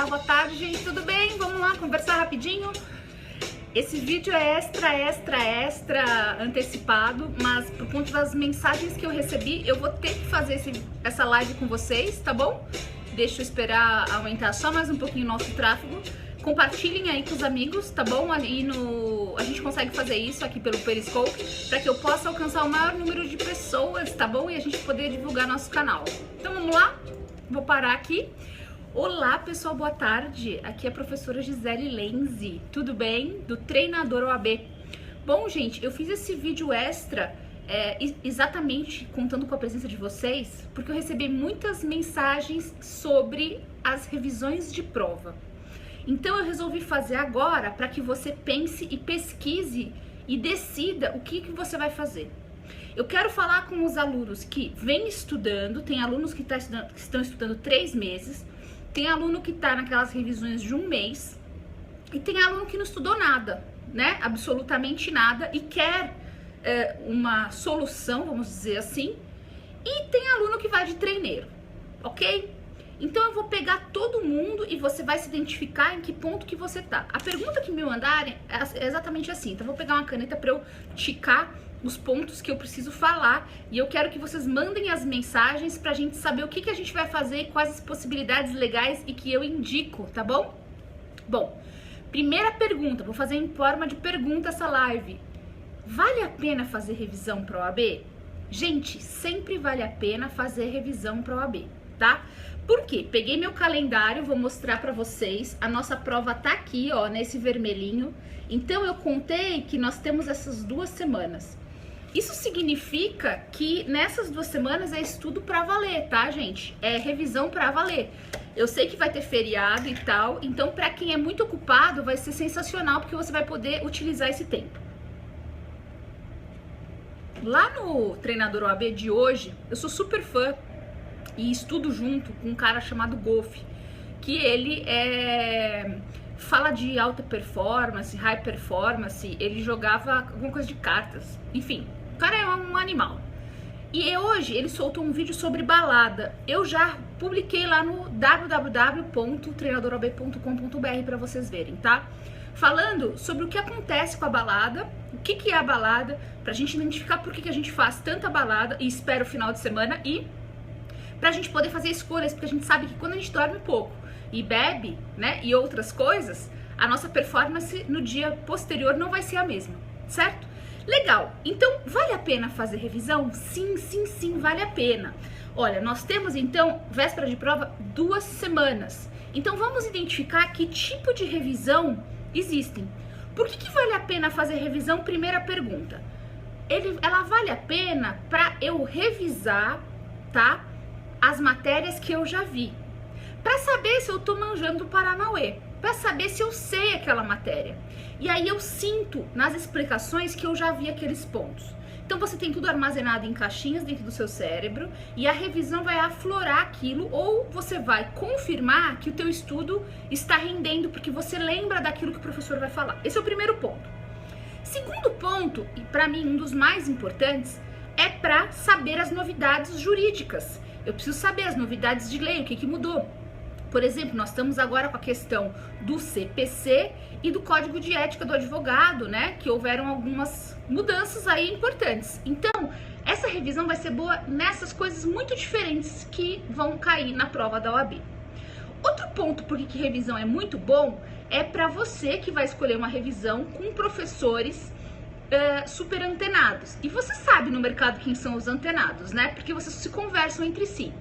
Olá, boa tarde, gente, tudo bem? Vamos lá conversar rapidinho? Esse vídeo é extra antecipado, mas por conta das mensagens que eu recebi, eu vou ter que fazer essa live com vocês, tá bom? Deixa eu esperar aumentar só mais um pouquinho o nosso tráfego. Compartilhem aí com os amigos, tá bom? Ali a gente consegue fazer isso aqui pelo Periscope, para que eu possa alcançar o maior número de pessoas, tá bom? E a gente poder divulgar nosso canal. Então vamos lá? Vou parar aqui. Olá pessoal, boa tarde, aqui é a professora Gisele Lenzi, tudo bem? Do Treinador OAB. Bom gente, eu fiz esse vídeo extra exatamente contando com a presença de vocês, porque eu recebi muitas mensagens sobre as revisões de prova. Então eu resolvi fazer agora para que você pense e pesquise e decida o que você vai fazer. Eu quero falar com os alunos que vêm estudando, tem alunos que estão estudando 3 meses, tem aluno que está naquelas revisões de 1 mês e tem aluno que não estudou nada, né? Absolutamente nada e quer uma solução, vamos dizer assim, e tem aluno que vai de treineiro, ok? Então eu vou pegar todo mundo e você vai se identificar em que ponto que você tá. A pergunta que me mandarem é exatamente assim, então eu vou pegar uma caneta para eu ticar os pontos que eu preciso falar e eu quero que vocês mandem as mensagens pra gente saber o que a gente vai fazer e quais as possibilidades legais e que eu indico, tá bom? Bom, primeira pergunta, vou fazer em forma de pergunta essa live. Vale a pena fazer revisão pra OAB? Gente, sempre vale a pena fazer revisão pra OAB, tá? Por quê? Peguei meu calendário, vou mostrar pra vocês, a nossa prova tá aqui, ó, nesse vermelhinho. Então eu contei que nós temos essas 2 semanas. Isso significa que nessas 2 semanas é estudo pra valer, tá, gente? É revisão pra valer. Eu sei que vai ter feriado e tal, então pra quem é muito ocupado vai ser sensacional, porque você vai poder utilizar esse tempo. Lá no Treinador OAB de hoje, eu sou super fã e estudo junto com um cara chamado Golf, que ele fala de alta performance, high performance, ele jogava alguma coisa de cartas, enfim, o cara é um animal. E hoje ele soltou um vídeo sobre balada, eu já publiquei lá no www.treinadoroab.com.br para vocês verem, tá? Falando sobre o que acontece com a balada, o que é a balada, pra gente identificar por que a gente faz tanta balada e espera o final de semana e pra gente poder fazer escolhas, porque a gente sabe que quando a gente dorme pouco e bebe, né, e outras coisas, a nossa performance no dia posterior não vai ser a mesma, certo? Legal, então vale a pena fazer revisão? Sim, vale a pena. Olha, nós temos então, véspera de prova, 2 semanas. Então vamos identificar que tipo de revisão existem. Por que vale a pena fazer revisão? Primeira pergunta. Ela vale a pena para eu revisar, tá? As matérias que eu já vi, para saber se eu tô manjando do Paranauê, para saber se eu sei aquela matéria. E aí eu sinto nas explicações que eu já vi aqueles pontos. Então você tem tudo armazenado em caixinhas dentro do seu cérebro e a revisão vai aflorar aquilo ou você vai confirmar que o teu estudo está rendendo porque você lembra daquilo que o professor vai falar. Esse é o primeiro ponto. Segundo ponto, e para mim um dos mais importantes, é para saber as novidades jurídicas. Eu preciso saber as novidades de lei, o que mudou. Por exemplo, nós estamos agora com a questão do CPC e do Código de Ética do Advogado, né? Que houveram algumas mudanças aí importantes. Então, essa revisão vai ser boa nessas coisas muito diferentes que vão cair na prova da OAB. Outro ponto por que revisão é muito bom é para você que vai escolher uma revisão com professores super antenados. E você sabe no mercado quem são os antenados, né? Porque vocês se conversam entre si.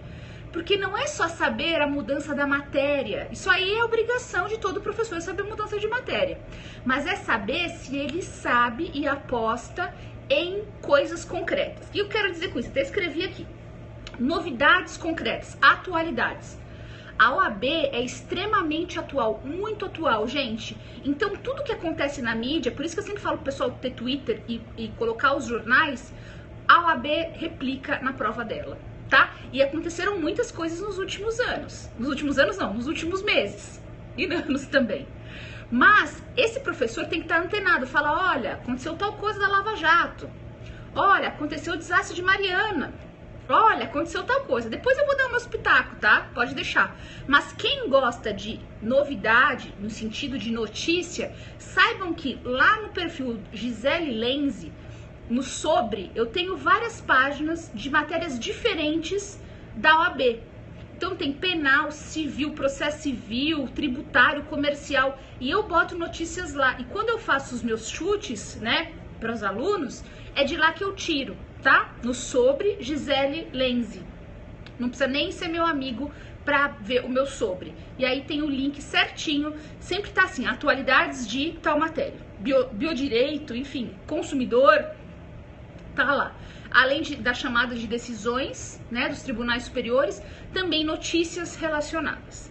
Porque não é só saber a mudança da matéria. Isso aí é obrigação de todo professor saber a mudança de matéria. Mas é saber se ele sabe e aposta em coisas concretas. E eu quero dizer com isso, até escrevi aqui. Novidades concretas, atualidades. A OAB é extremamente atual, muito atual, gente. Então, tudo que acontece na mídia, por isso que eu sempre falo pro pessoal ter Twitter e colocar os jornais, a OAB replica na prova dela, tá? E aconteceram muitas coisas nos últimos anos. Nos últimos anos não, nos últimos meses. E anos também. Mas esse professor tem que estar antenado. Fala, olha, aconteceu tal coisa da Lava Jato. Olha, aconteceu o desastre de Mariana. Olha, aconteceu tal coisa. Depois eu vou dar o meu pitaco, tá? Pode deixar. Mas quem gosta de novidade, no sentido de notícia, saibam que lá no perfil Gisele Lenzi, no Sobre, eu tenho várias páginas de matérias diferentes da OAB. Então tem penal, civil, processo civil, tributário, comercial, e eu boto notícias lá. E quando eu faço os meus chutes, né, para os alunos, é de lá que eu tiro, tá? No Sobre Gisele Lenzi. Não precisa nem ser meu amigo para ver o meu Sobre. E aí tem o link certinho, sempre tá assim, atualidades de tal matéria. Biodireito, enfim, consumidor, tá lá. Além das chamadas de decisões, né, dos tribunais superiores, também notícias relacionadas.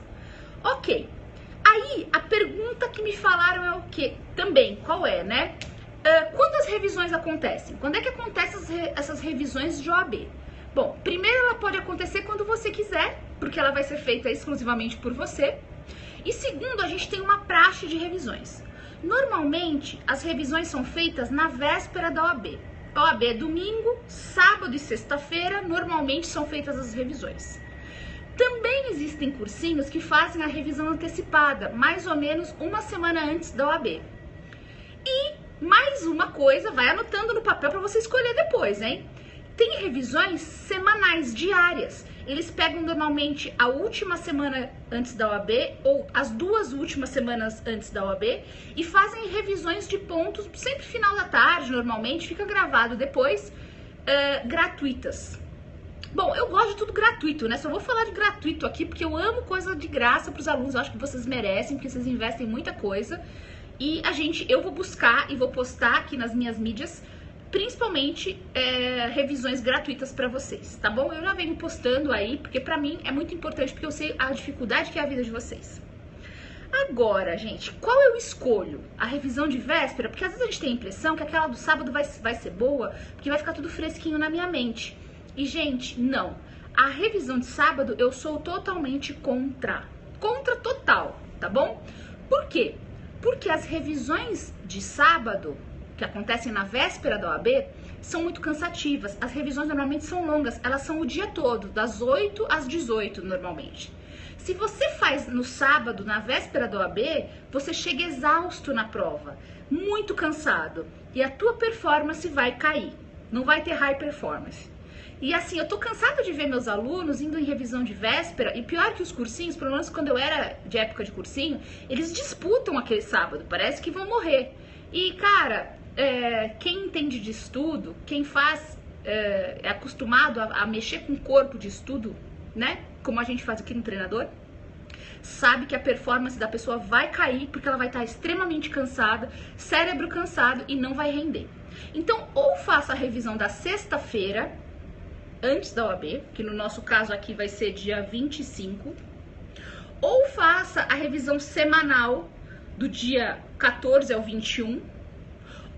Ok. Aí, a pergunta que me falaram é o quê? Também, qual é, né? Quando as revisões acontecem? Quando é que acontecem essas revisões de OAB? Bom, primeiro ela pode acontecer quando você quiser, porque ela vai ser feita exclusivamente por você. E segundo, a gente tem uma praxe de revisões. Normalmente, as revisões são feitas na véspera da OAB. OAB é domingo, sábado e sexta-feira, normalmente são feitas as revisões. Também existem cursinhos que fazem a revisão antecipada, mais ou menos uma semana antes da OAB. E mais uma coisa, vai anotando no papel para você escolher depois, hein? Tem revisões semanais, diárias. Eles pegam normalmente a última semana antes da OAB ou as 2 últimas semanas antes da OAB e fazem revisões de pontos, sempre final da tarde, normalmente, fica gravado depois, gratuitas. Bom, eu gosto de tudo gratuito, né? Só vou falar de gratuito aqui porque eu amo coisa de graça para os alunos, eu acho que vocês merecem, porque vocês investem em muita coisa. E eu vou buscar e vou postar aqui nas minhas mídias, principalmente revisões gratuitas para vocês, tá bom? Eu já venho postando aí, porque pra mim é muito importante, porque eu sei a dificuldade que é a vida de vocês. Agora, gente, qual eu escolho? A revisão de véspera? Porque às vezes a gente tem a impressão que aquela do sábado vai ser boa, porque vai ficar tudo fresquinho na minha mente. E, gente, não. A revisão de sábado eu sou totalmente contra. Contra total, tá bom? Por quê? Porque as revisões de sábado, que acontecem na véspera da OAB, são muito cansativas. As revisões normalmente são longas, elas são o dia todo, das 8 às 18 normalmente. Se você faz no sábado, na véspera da OAB, você chega exausto na prova, muito cansado, e a tua performance vai cair, não vai ter high performance. E assim, eu tô cansada de ver meus alunos indo em revisão de véspera, e pior que os cursinhos, pelo menos quando eu era de época de cursinho, eles disputam aquele sábado, parece que vão morrer. E cara, quem entende de estudo, quem é acostumado a mexer com o corpo de estudo, né, como a gente faz aqui no treinador, sabe que a performance da pessoa vai cair, porque ela vai estar extremamente cansada, cérebro cansado e não vai render. Então, ou faça a revisão da sexta-feira, antes da OAB, que no nosso caso aqui vai ser dia 25, ou faça a revisão semanal do dia 14 ao 21,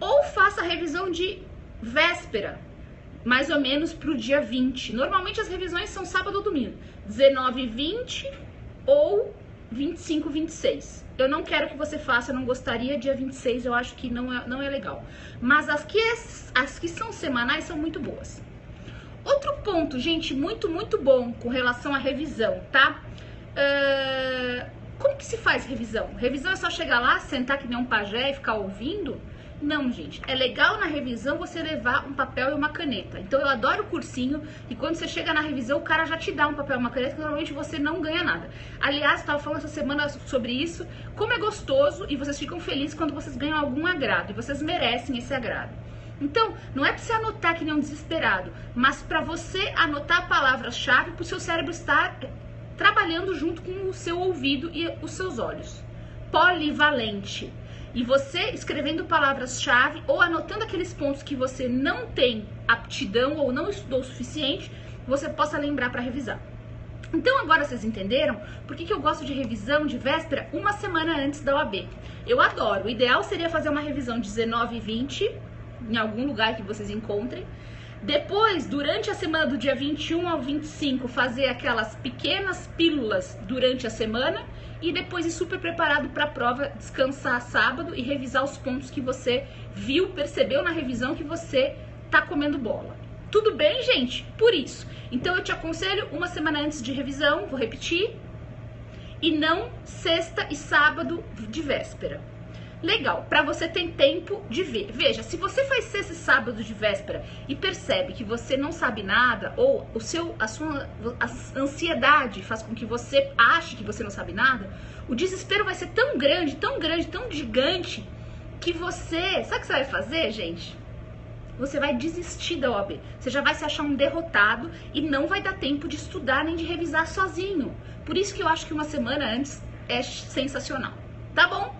ou faça a revisão de véspera, mais ou menos para o dia 20. Normalmente as revisões são sábado ou domingo, 19 e 20 ou 25 e 26. Eu não quero que você faça, eu não gostaria dia 26, eu acho que não é legal. Mas as que são semanais são muito boas. Outro ponto, gente, muito bom com relação à revisão, tá? Como que se faz revisão? Revisão é só chegar lá, sentar que nem um pajé e ficar ouvindo? Não, gente. É legal na revisão você levar um papel e uma caneta. Então eu adoro o cursinho e quando você chega na revisão o cara já te dá um papel e uma caneta que normalmente você não ganha nada. Aliás, eu estava falando essa semana sobre isso, como é gostoso e vocês ficam felizes quando vocês ganham algum agrado e vocês merecem esse agrado. Então, não é para você anotar que nem um desesperado, mas para você anotar palavras-chave para o seu cérebro estar trabalhando junto com o seu ouvido e os seus olhos. Polivalente. E você escrevendo palavras-chave ou anotando aqueles pontos que você não tem aptidão ou não estudou o suficiente, você possa lembrar para revisar. Então agora vocês entenderam por que eu gosto de revisão de véspera uma semana antes da OAB. Eu adoro. O ideal seria fazer uma revisão 19 e 20 em algum lugar que vocês encontrem. Depois, durante a semana do dia 21 ao 25, fazer aquelas pequenas pílulas durante a semana e depois ir super preparado para a prova, descansar sábado e revisar os pontos que você viu, percebeu na revisão que você tá comendo bola. Tudo bem, gente? Por isso. Então eu te aconselho uma semana antes de revisão, vou repetir, e não sexta e sábado de véspera. Legal, para você ter tempo de ver. Veja, se você faz sexta e sábado de véspera e percebe que você não sabe nada, ou a sua ansiedade faz com que você ache que você não sabe nada, o desespero vai ser tão grande, tão gigante, que você... Sabe o que você vai fazer, gente? Você vai desistir da OAB. Você já vai se achar um derrotado e não vai dar tempo de estudar nem de revisar sozinho. Por isso que eu acho que uma semana antes é sensacional. Tá bom?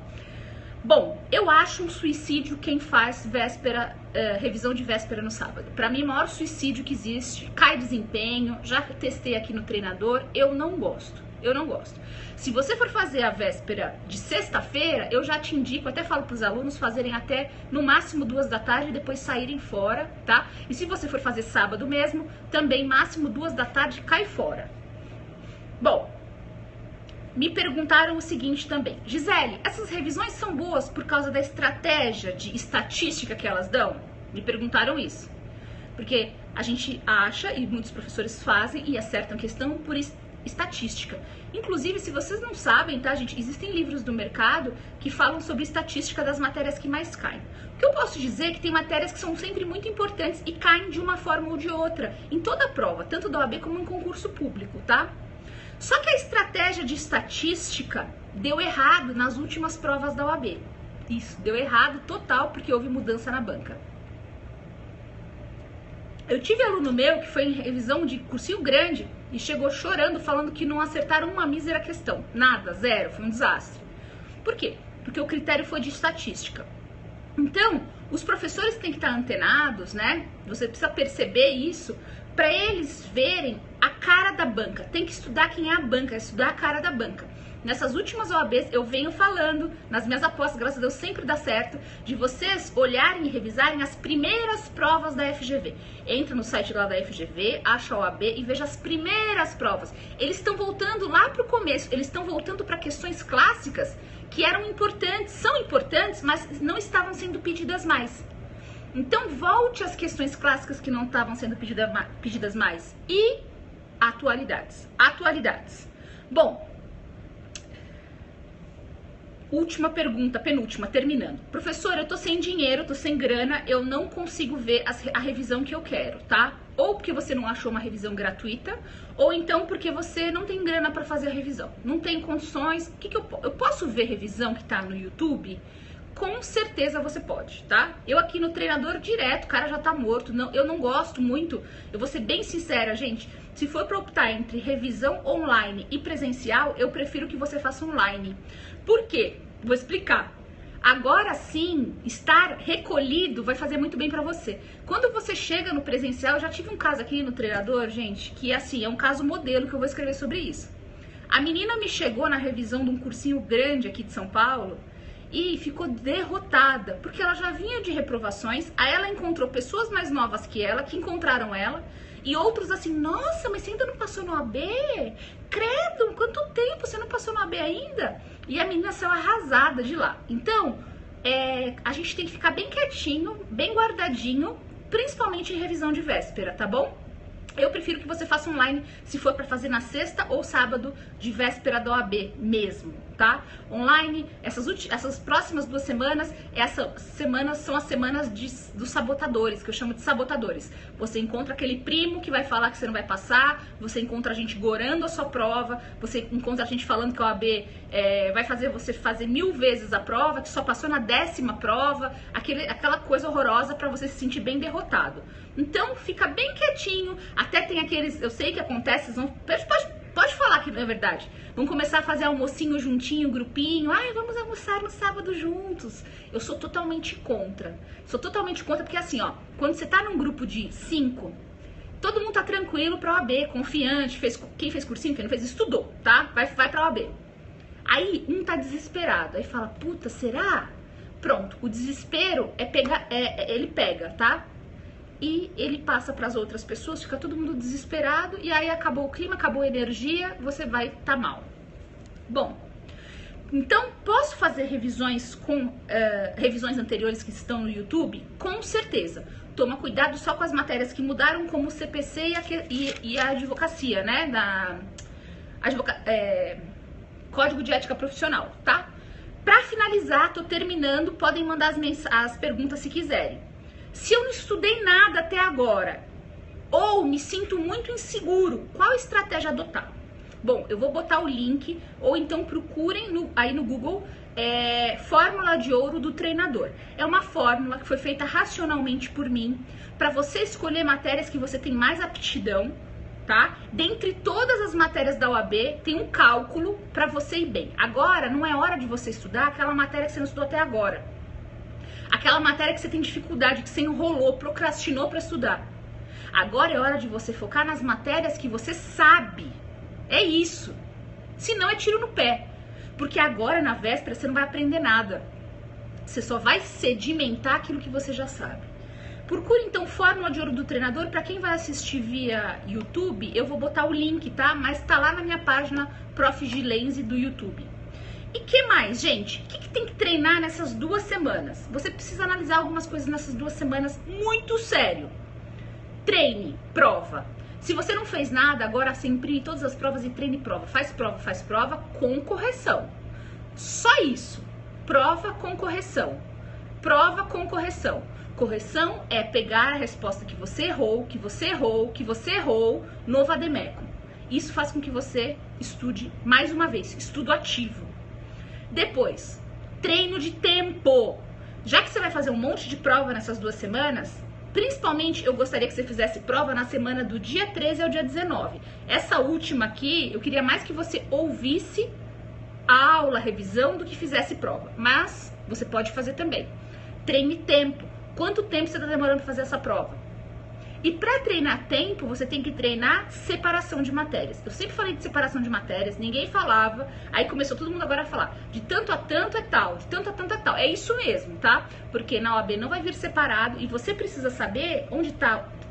Bom, eu acho um suicídio quem faz revisão de véspera no sábado. Pra mim, o maior suicídio que existe, cai desempenho, já testei aqui no treinador, eu não gosto. Eu não gosto. Se você for fazer a véspera de sexta-feira, eu já te indico, até falo pros alunos fazerem até no máximo 2 da tarde e depois saírem fora, tá? E se você for fazer sábado mesmo, também máximo 2 da tarde, cai fora. Bom, me perguntaram o seguinte também: Gisele, essas revisões são boas por causa da estratégia de estatística que elas dão? Me perguntaram isso. Porque a gente acha, e muitos professores fazem e acertam questão por estatística. Inclusive, se vocês não sabem, tá, gente, existem livros do mercado que falam sobre estatística das matérias que mais caem. O que eu posso dizer é que tem matérias que são sempre muito importantes e caem de uma forma ou de outra, em toda a prova, tanto da OAB como em concurso público, tá? Só que a estratégia de estatística deu errado nas últimas provas da OAB. Isso, deu errado total, porque houve mudança na banca. Eu tive aluno meu que foi em revisão de cursinho grande e chegou chorando, falando que não acertaram uma mísera questão. Nada, zero, foi um desastre. Por quê? Porque o critério foi de estatística. Então, os professores têm que estar antenados, né? Você precisa perceber isso para eles verem a cara da banca. Tem que estudar quem é a banca, estudar a cara da banca. Nessas últimas OABs, eu venho falando, nas minhas apostas, graças a Deus, sempre dá certo, de vocês olharem e revisarem as primeiras provas da FGV. Entra no site lá da FGV, acha a OAB e veja as primeiras provas. Eles estão voltando lá para o começo, eles estão voltando para questões clássicas que eram importantes, são importantes, mas não estavam sendo pedidas mais. Então, volte às questões clássicas que não estavam sendo pedidas mais. E atualidades. Atualidades. Bom, última pergunta, penúltima, terminando. Professor, eu tô sem dinheiro, tô sem grana, eu não consigo ver a revisão que eu quero, tá? Ou porque você não achou uma revisão gratuita, ou então porque você não tem grana para fazer a revisão. Não tem condições. O que eu posso ver revisão que tá no YouTube? Com certeza você pode, tá? Eu aqui no treinador direto, o cara já tá morto, eu não gosto muito, eu vou ser bem sincera, gente, se for pra optar entre revisão online e presencial, eu prefiro que você faça online. Por quê? Vou explicar. Agora sim, estar recolhido vai fazer muito bem pra você. Quando você chega no presencial, eu já tive um caso aqui no treinador, gente, que assim, é um caso modelo que eu vou escrever sobre isso. A menina me chegou na revisão de um cursinho grande aqui de São Paulo, e ficou derrotada, porque ela já vinha de reprovações, aí ela encontrou pessoas mais novas que ela, que encontraram ela, e outros assim, nossa, mas você ainda não passou no AB? Credo, quanto tempo você não passou no AB ainda? E a menina saiu arrasada de lá. Então, a gente tem que ficar bem quietinho, bem guardadinho, principalmente em revisão de véspera, tá bom? Eu prefiro que você faça online se for para fazer na sexta ou sábado de véspera da OAB mesmo, tá? Online, essas próximas 2 semanas, essas semanas são as semanas dos sabotadores, que eu chamo de sabotadores. Você encontra aquele primo que vai falar que você não vai passar, você encontra a gente gorando a sua prova, você encontra a gente falando que a OAB vai fazer você fazer 1000 vezes a prova, que só passou na 10ª prova, aquela coisa horrorosa para você se sentir bem derrotado. Então, fica bem quietinho, até tem aqueles, eu sei que acontece, pode falar que não é verdade. Vamos começar a fazer almocinho juntinho, grupinho, vamos almoçar no sábado juntos. Eu sou totalmente contra, porque assim, ó, quando você tá num grupo de 5, todo mundo tá tranquilo pra OAB, confiante, quem fez cursinho, quem não fez, estudou, tá? Vai pra OAB. Aí, um tá desesperado, aí fala, puta, será? Pronto, o desespero ele pega, tá? E ele passa para as outras pessoas, fica todo mundo desesperado, e aí acabou o clima, acabou a energia, você vai estar mal. Bom, Então, posso fazer revisões com revisões anteriores que estão no YouTube? Com certeza. Toma cuidado só com as matérias que mudaram, como o CPC e a advocacia, né? Código de Ética Profissional, tá? Pra finalizar, tô terminando, podem mandar as perguntas se quiserem. Se eu não estudei nada até agora, ou me sinto muito inseguro, qual estratégia adotar? Bom, eu vou botar o link, ou então procurem aí no Google Fórmula de Ouro do Treinador. É uma fórmula que foi feita racionalmente por mim, para você escolher matérias que você tem mais aptidão, tá? Dentre todas as matérias da OAB, tem um cálculo para você ir bem. Agora, não é hora de você estudar aquela matéria que você não estudou até agora. Aquela matéria que você tem dificuldade, que você enrolou, procrastinou para estudar. Agora é hora de você focar nas matérias que você sabe. É isso. Senão é tiro no pé. Porque agora, na véspera, você não vai aprender nada. Você só vai sedimentar aquilo que você já sabe. Procure, então, Fórmula de Ouro do Treinador. Para quem vai assistir via YouTube, eu vou botar o link, tá? Mas tá lá na minha página Prof. Gilense do YouTube. E que mais, gente? O que tem que treinar nessas 2 semanas? Você precisa analisar algumas coisas nessas 2 semanas muito sério. Treine, prova. Se você não fez nada, agora você imprime todas as provas e treine prova. Faz prova com correção. Só isso. Prova com correção. Prova com correção. Correção é pegar a resposta que você errou, no vademécum. Isso faz com que você estude mais uma vez. Estudo ativo. Depois, treino de tempo. Já que você vai fazer um monte de prova nessas 2 semanas, principalmente eu gostaria que você fizesse prova na semana do dia 13 ao dia 19. Essa última aqui, eu queria mais que você ouvisse a aula, a revisão, do que fizesse prova. Mas você pode fazer também. Treine tempo. Quanto tempo você está demorando para fazer essa prova? E para treinar tempo, você tem que treinar separação de matérias. Eu sempre falei de separação de matérias, ninguém falava, aí começou todo mundo agora a falar, de tanto a tanto é tal, de tanto a tanto é tal. É isso mesmo, tá? Porque na OAB não vai vir separado e você precisa saber onde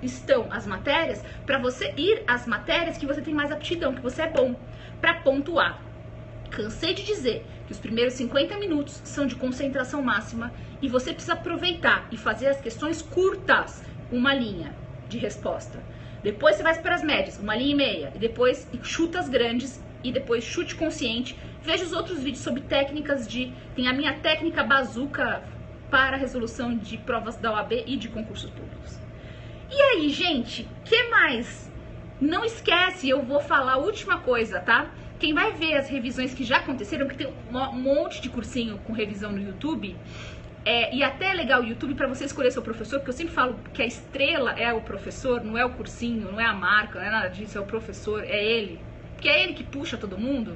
estão as matérias para você ir às matérias que você tem mais aptidão, que você é bom, para pontuar. Cansei de dizer que os primeiros 50 minutos são de concentração máxima e você precisa aproveitar e fazer as questões curtas, uma linha de resposta. Depois você vai para as médias, 1,5 linha, e depois chuta as grandes e depois chute consciente. Veja os outros vídeos sobre técnicas tem a minha técnica bazuca para a resolução de provas da OAB e de concursos públicos. E aí, gente, que mais? Não esquece, eu vou falar a última coisa, tá? Quem vai ver as revisões que já aconteceram, que tem um monte de cursinho com revisão no YouTube, e até é legal o YouTube para você escolher seu professor, porque eu sempre falo que a estrela é o professor, não é o cursinho, não é a marca, não é nada disso, é o professor, é ele, porque é ele que puxa todo mundo.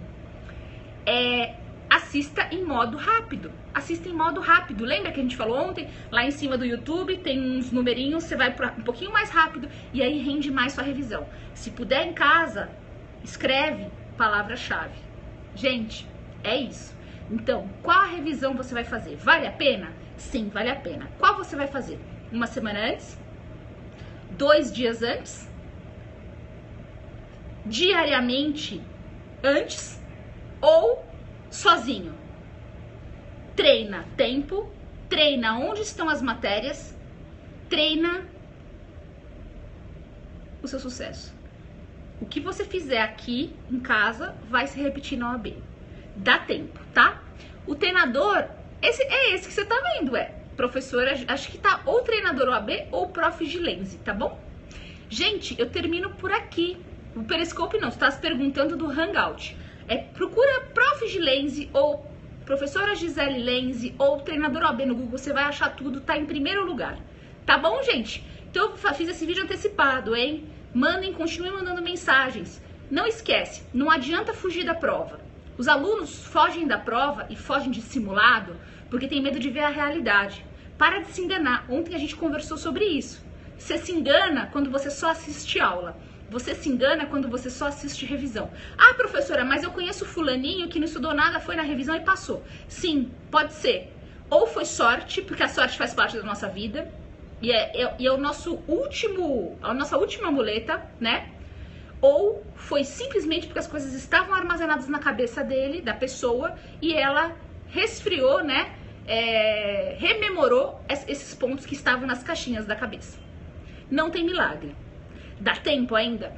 Assista em modo rápido, assista em modo rápido. Lembra que a gente falou ontem? Lá em cima do YouTube tem uns numerinhos, você vai um pouquinho mais rápido e aí rende mais sua revisão. Se puder em casa, escreve palavra-chave. Gente, é isso. Então, qual a revisão você vai fazer? Vale a pena? Sim, vale a pena. Qual você vai fazer? 1 semana antes? 2 dias antes? Diariamente antes? Ou sozinho? Treina tempo, treina onde estão as matérias, treina o seu sucesso. O que você fizer aqui em casa vai se repetir na OAB. Dá tempo, tá? O treinador, esse que você tá vendo, professora, acho que tá ou treinador OAB ou Prof. Gilense, tá bom? Gente, eu termino por aqui. O Periscope não, você tá se perguntando do Hangout. Procura Prof. Gilense ou professora Gisele Lenze ou treinador OAB no Google, você vai achar tudo, tá em primeiro lugar. Tá bom, gente? Então eu fiz esse vídeo antecipado, hein? Continuem mandando mensagens. Não esquece, não adianta fugir da prova. Os alunos fogem da prova e fogem de simulado porque tem medo de ver a realidade. Para de se enganar. Ontem a gente conversou sobre isso. Você se engana quando você só assiste aula. Você se engana quando você só assiste revisão. Ah, professora, mas eu conheço fulaninho que não estudou nada, foi na revisão e passou. Sim, pode ser. Ou foi sorte, porque a sorte faz parte da nossa vida. E é a nossa última muleta, né? ou foi simplesmente porque as coisas estavam armazenadas na cabeça dele, da pessoa, e ela resfriou, né? Rememorou esses pontos que estavam nas caixinhas da cabeça. Não tem milagre. Dá tempo ainda?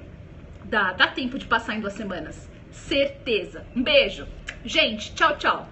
Dá tempo de passar em 2 semanas. Certeza. Um beijo. Gente, tchau, tchau.